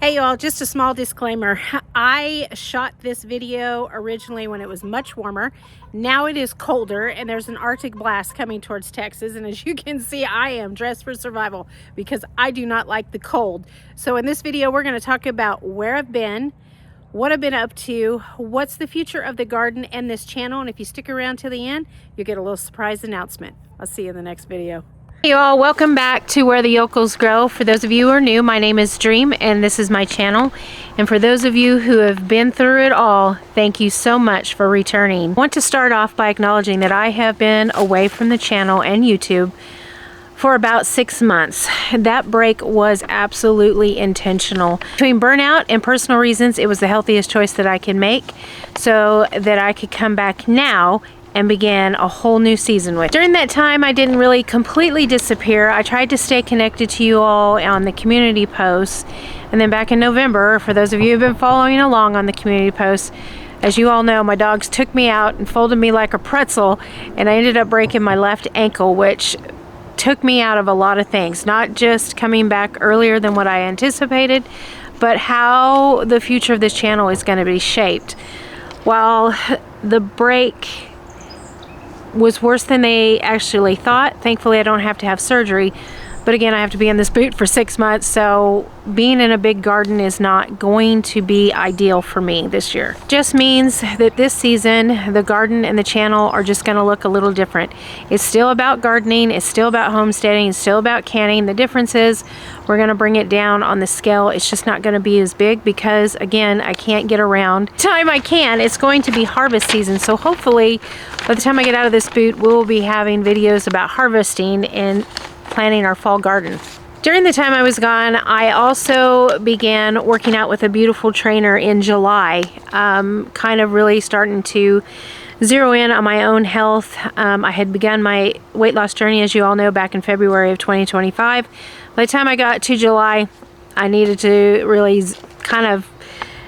Hey y'all, just a small disclaimer. I shot this video originally when it was much warmer. Now it is colder and there's an Arctic blast coming towards Texas. And as you can see, I am dressed for survival because I do not like the cold. So in this video, we're going to talk about where I've been, what I've been up to, what's the future of the garden and this channel. And if you stick around to the end, you'll get a little surprise announcement. I'll see you in the next video. Hey y'all, welcome back to Where the Yokels Grow. For those of you who are new, my name is Dream and this is my channel. And for those of you who have been through it all, thank you so much for returning. I want to start off by acknowledging that I have been away from the channel and YouTube for about 6 months. That break was absolutely intentional. Between burnout and personal reasons, it was the healthiest choice that I can make so that I could come back now and began a whole new season with. During that time, I didn't really completely disappear. I tried to stay connected to you all on the community posts. And then back in November, for those of you who've been following along on the community posts, as you all know, my dogs took me out and folded me like a pretzel, and I ended up breaking my left ankle, which took me out of a lot of things, not just coming back earlier than what I anticipated, but how the future of this channel is going to be shaped. While the break was worse than they actually thought, thankfully I don't have to have surgery, but again, I have to be in this boot for 6 months, so being in a big garden is not going to be ideal for me this year. Just means that this season, the garden and the channel are just going to look a little different. It's still about gardening, it's still about homesteading, it's still about canning. The difference is we're going to bring it down on the scale. It's just not going to be as big because, again, I can't get around. Time I can, it's going to be harvest season, so hopefully by the time I get out of this boot, we'll be having videos about harvesting and planting our fall garden. During the time I was gone, I also began working out with a beautiful trainer in July, kind of really starting to zero in on my own health. I had begun my weight loss journey, as you all know, back in February of 2025. By the time I got to July, I needed to really kind of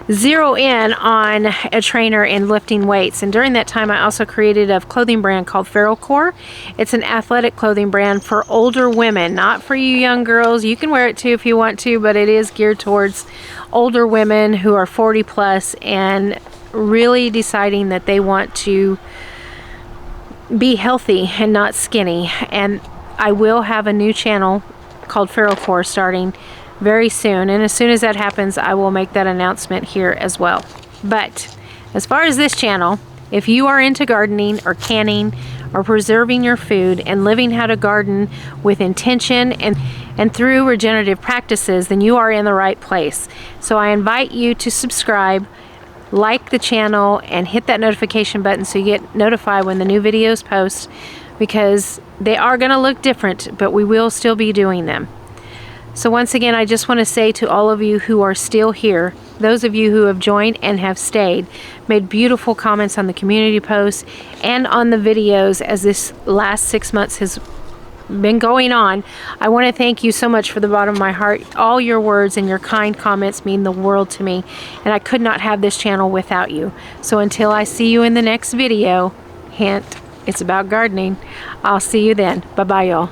zero in on a trainer and lifting weights. And during that time, I also created a clothing brand called Feral Core. It's an athletic clothing brand for older women, not for you young girls. You can wear it too if you want to, but it is geared towards older women who are 40 plus and really deciding that they want to be healthy and not skinny. And I will have a new channel called Feral Core starting very soon, and as soon as that happens, I will make that announcement here as well. But as far as this channel, if you are into gardening or canning or preserving your food and living how to garden with intention and through regenerative practices, then you are in the right place. So I invite you to subscribe, like the channel, and hit that notification button so you get notified when the new videos post, because they are going to look different, but we will still be doing them. So once again, I just want to say to all of you who are still here, those of you who have joined and have stayed, made beautiful comments on the community posts and on the videos as this last 6 months has been going on, I want to thank you so much from the bottom of my heart. All your words and your kind comments mean the world to me, and I could not have this channel without you. So until I see you in the next video, hint, it's about gardening, I'll see you then. Bye-bye, y'all.